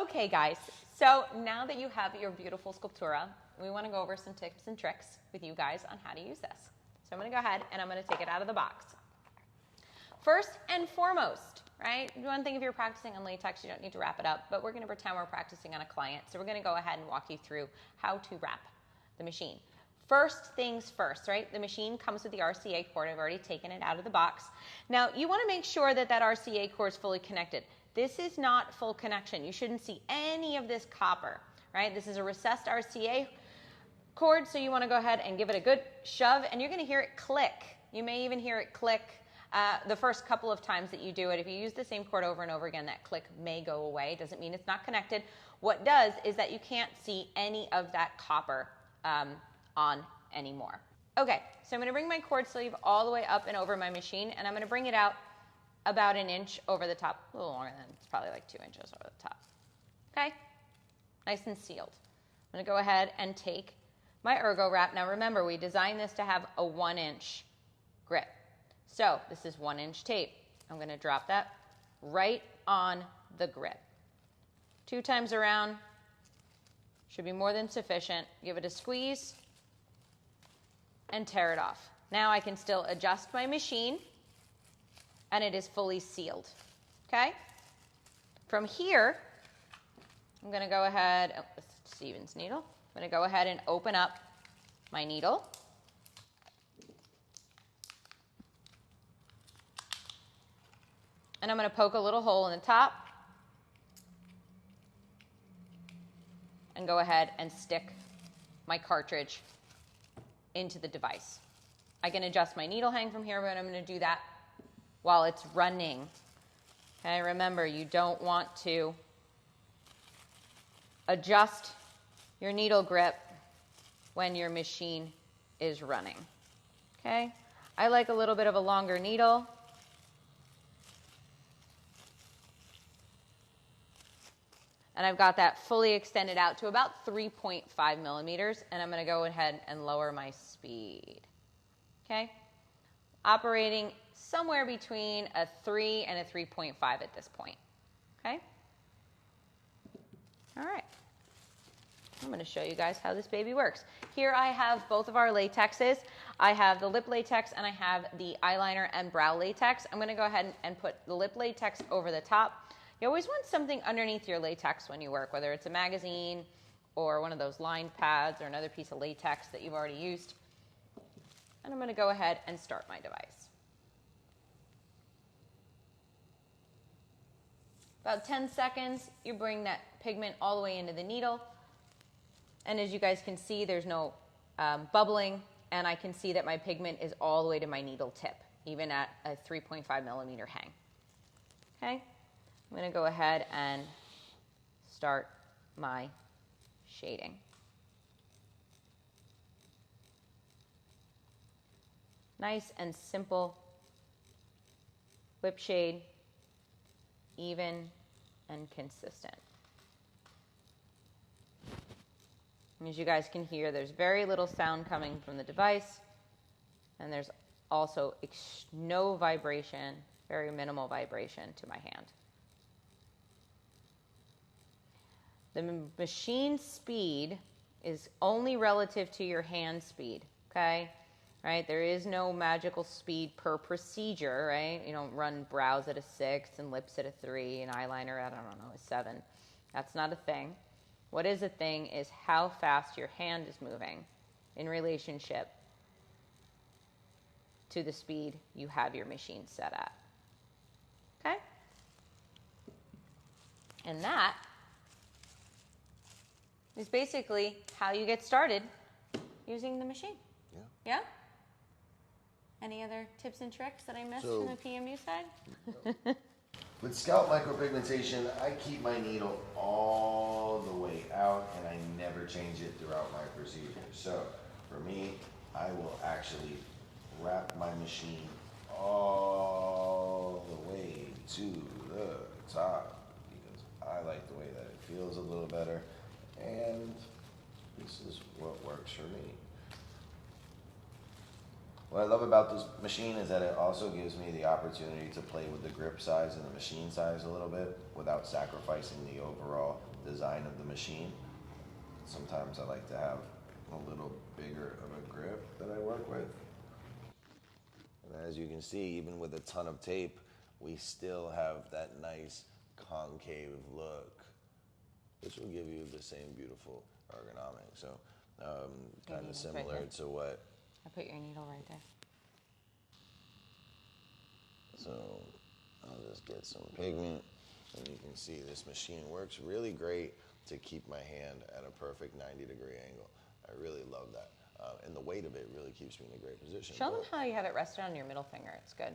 Okay, guys, so now that you have your beautiful Sculptura, we want to go over some tips and tricks with you guys on how to use this. So I'm going to go ahead and I'm going to take it out of the box. First and foremost, right? One thing, if you're practicing on latex, you don't need to wrap it up, but we're going to pretend we're practicing on a client. So we're going to go ahead and walk you through how to wrap the machine. First things first, right? The machine comes with the RCA cord. I've already taken it out of the box. Now, you want to make sure that that RCA cord is fully connected. This is not full connection. You shouldn't see any of this copper, right? This is a recessed RCA cord, so you want to go ahead and give it a good shove, and you're going to hear it click. You may even hear it click the first couple of times that you do it. If you use the same cord over and over again, that click may go away. Doesn't mean it's not connected. What does is that you can't see any of that copper on anymore. Okay, so I'm going to bring my cord sleeve all the way up and over my machine, and I'm going to bring it out about an inch over the top. A little longer than, it's probably like 2 inches over the top. Okay, nice and sealed. I'm going to go ahead and take my ergo wrap. Now remember, we designed this to have a 1-inch grip. So this is 1-inch tape. I'm going to drop that right on the grip. 2 times around should be more than sufficient. Give it a squeeze and tear it off. Now I can still adjust my machine, and it is fully sealed. Okay? From here, I'm going to go ahead, oh, this is Steven's needle. I'm going to go ahead and open up my needle. And I'm going to poke a little hole in the top and go ahead and stick my cartridge into the device. I can adjust my needle hang from here, but I'm going to do that while it's running. Okay, remember, you don't want to adjust your needle grip when your machine is running. Okay, I like a little bit of a longer needle. And I've got that fully extended out to about 3.5 millimeters, and I'm going to go ahead and lower my speed. Okay? Operating somewhere between a 3 and a 3.5 at this point. Okay? All right. I'm going to show you guys how this baby works. Here I have both of our latexes. I have the lip latex and I have the eyeliner and brow latex. I'm going to go ahead and put the lip latex over the top. You always want something underneath your latex when you work, whether it's a magazine or one of those lined pads or another piece of latex that you've already used. And I'm going to go ahead and start my device. About 10 seconds, you bring that pigment all the way into the needle. And as you guys can see, there's no bubbling, and I can see that my pigment is all the way to my needle tip, even at a 3.5 millimeter hang. Okay? I'm going to go ahead and start my shading. Nice and simple lip shade, even and consistent. And as you guys can hear, there's very little sound coming from the device, and there's also no vibration, very minimal vibration to my hand. The machine speed is only relative to your hand speed, okay? Right? There is no magical speed per procedure, right? You don't run brows at a 6 and lips at a 3 and eyeliner at, I don't know, a 7. That's not a thing. What is a thing is how fast your hand is moving in relationship to the speed you have your machine set at. Okay? And that is basically how you get started using the machine. Yeah. Yeah? Any other tips and tricks that I missed from the PMU side? With scalp micropigmentation, I keep my needle all the way out and I never change it throughout my procedure. So for me, I will actually wrap my machine all the way to the top because I like the way that it feels a little better, and this is what works for me. What I love about this machine is that it also gives me the opportunity to play with the grip size and the machine size a little bit without sacrificing the overall design of the machine. Sometimes I like to have a little bigger of a grip that I work with. And as you can see, even with a ton of tape, we still have that nice concave look, which will give you the same beautiful ergonomics. So kind of similar to what... I put your needle right there. So I'll just get some pigment, and you can see this machine works really great to keep my hand at a perfect 90-degree angle. I really love that. And the weight of it really keeps me in a great position. Show them how you have it rested on your middle finger. It's good.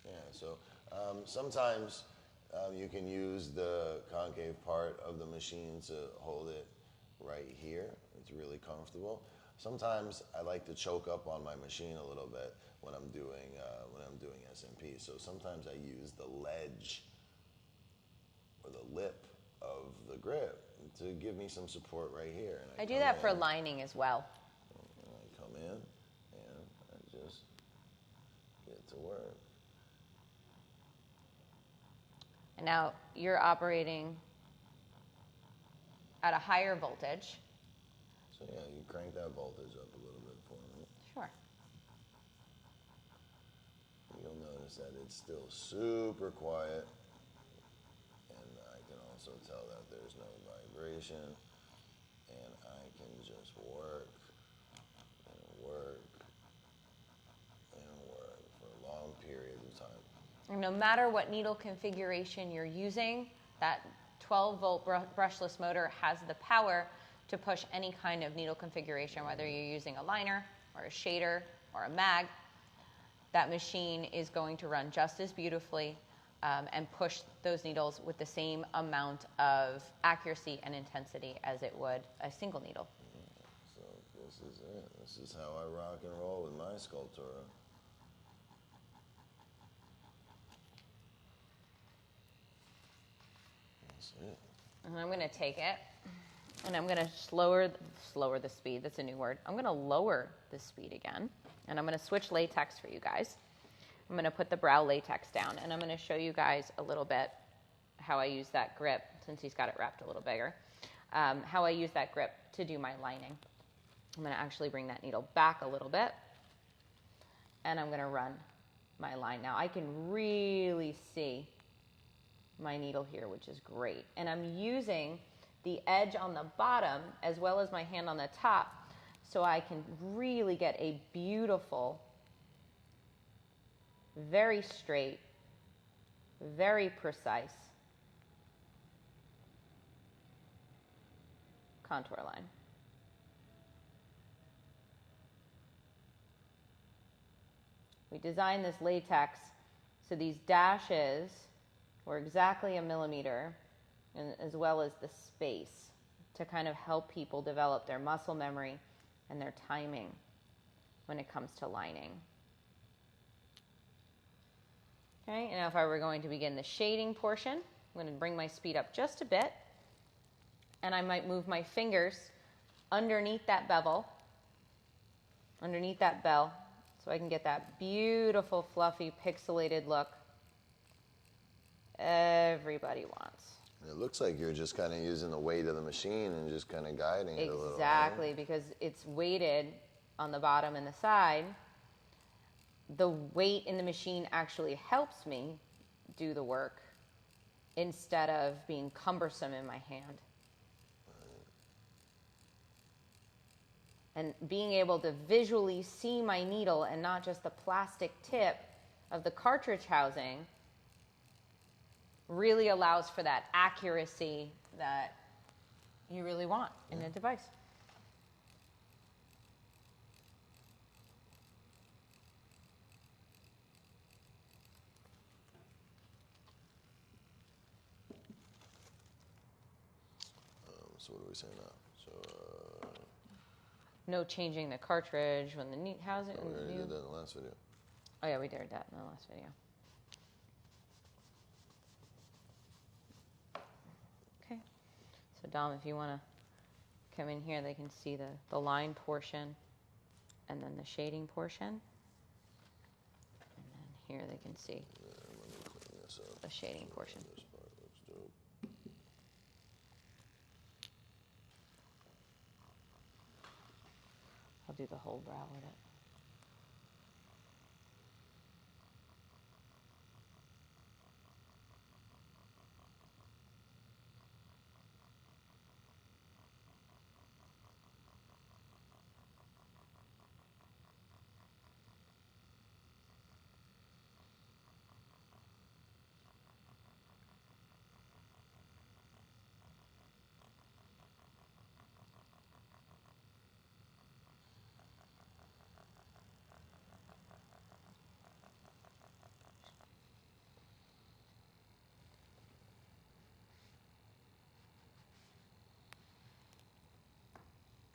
Yeah, so sometimes you can use the concave part of the machine to hold it right here. It's really comfortable. Sometimes I like to choke up on my machine a little bit when I'm doing SMP. So sometimes I use the ledge or the lip of the grip to give me some support right here. And I do that for lining as well. And I come in and I just get to work. And now you're operating at a higher voltage. So yeah, you crank that voltage up a little bit for me. Sure. You'll notice that it's still super quiet. And I can also tell that there's no vibration. And I can just work and work and work for long periods of time. And no matter what needle configuration you're using, that 12-volt brushless motor has the power to push any kind of needle configuration, whether you're using a liner or a shader or a mag. That machine is going to run just as beautifully and push those needles with the same amount of accuracy and intensity as it would a single needle. So this is it. This is how I rock and roll with my Sculptura. That's it. And I'm going to take it, and I'm going to slower the speed. That's a new word. I'm going to lower the speed again, and I'm going to switch latex for you guys. I'm going to put the brow latex down, and I'm going to show you guys a little bit how I use that grip, since he's got it wrapped a little bigger, how I use that grip to do my lining. I'm going to actually bring that needle back a little bit, and I'm going to run my line. Now, I can really see my needle here, which is great. And I'm using the edge on the bottom as well as my hand on the top, so I can really get a beautiful, very straight, very precise contour line. We designed this latex so these dashes were exactly a millimeter, and as well as the space, to kind of help people develop their muscle memory and their timing when it comes to lining. Okay, and now if I were going to begin the shading portion, I'm going to bring my speed up just a bit, and I might move my fingers underneath that bevel, so I can get that beautiful, fluffy, pixelated look everybody wants. It looks like you're just kind of using the weight of the machine and just kind of guiding it a little. Exactly, because it's weighted on the bottom and the side. The weight in the machine actually helps me do the work instead of being cumbersome in my hand. And being able to visually see my needle and not just the plastic tip of the cartridge housing really allows for that accuracy that you really want in a device. So what do we say now? So no changing the cartridge when the neat housing. we already did that in the last video. Oh yeah, we did that in the last video. Okay. So Dom, if you want to come in here, they can see the line portion and then the shading portion. here they can see Let me clean this up. the shading portion. This part looks dope. I'll do the whole brow with it.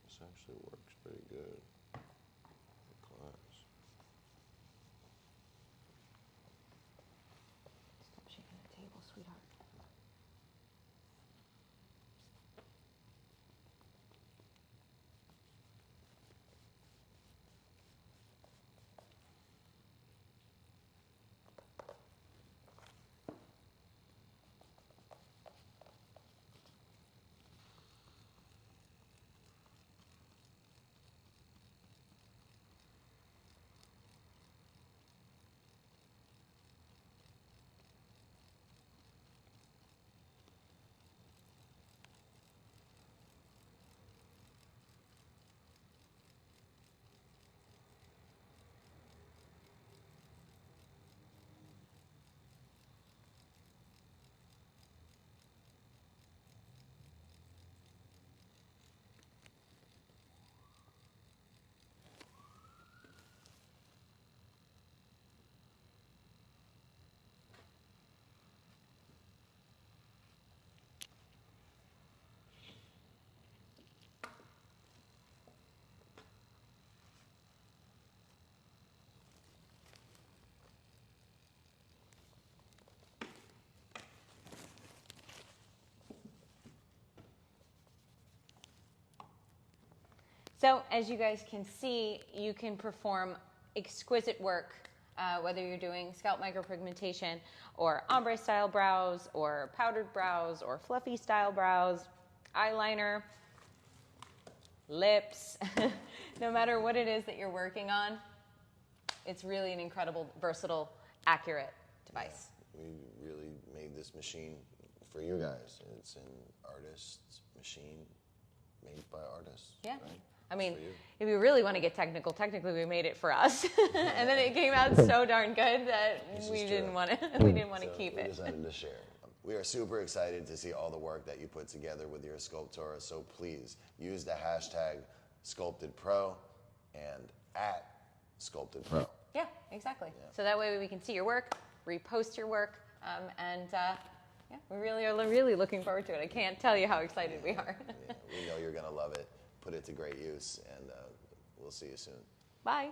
This actually works pretty good. Class. Stop shaking the table, sweetheart. So as you guys can see, you can perform exquisite work, whether you're doing scalp micropigmentation or ombre style brows or powdered brows or fluffy style brows, eyeliner, lips, no matter what it is that you're working on, it's really an incredible, versatile, accurate device. Yeah, we really made this machine for you guys. It's an artist's machine made by artists. Yeah. Right? I mean, if we really want to get technical, technically we made it for us, and then it came out so darn good that we didn't want to keep it. We decided to share. We are super excited to see all the work that you put together with your Sculptura. So please use the hashtag SculptedPro and @SculptedPro. Yeah, exactly. Yeah. So that way we can see your work, repost your work, and yeah, we really are looking forward to it. I can't tell you how excited we are. Yeah, we know you're gonna love it. Put it to great use, and we'll see you soon. Bye.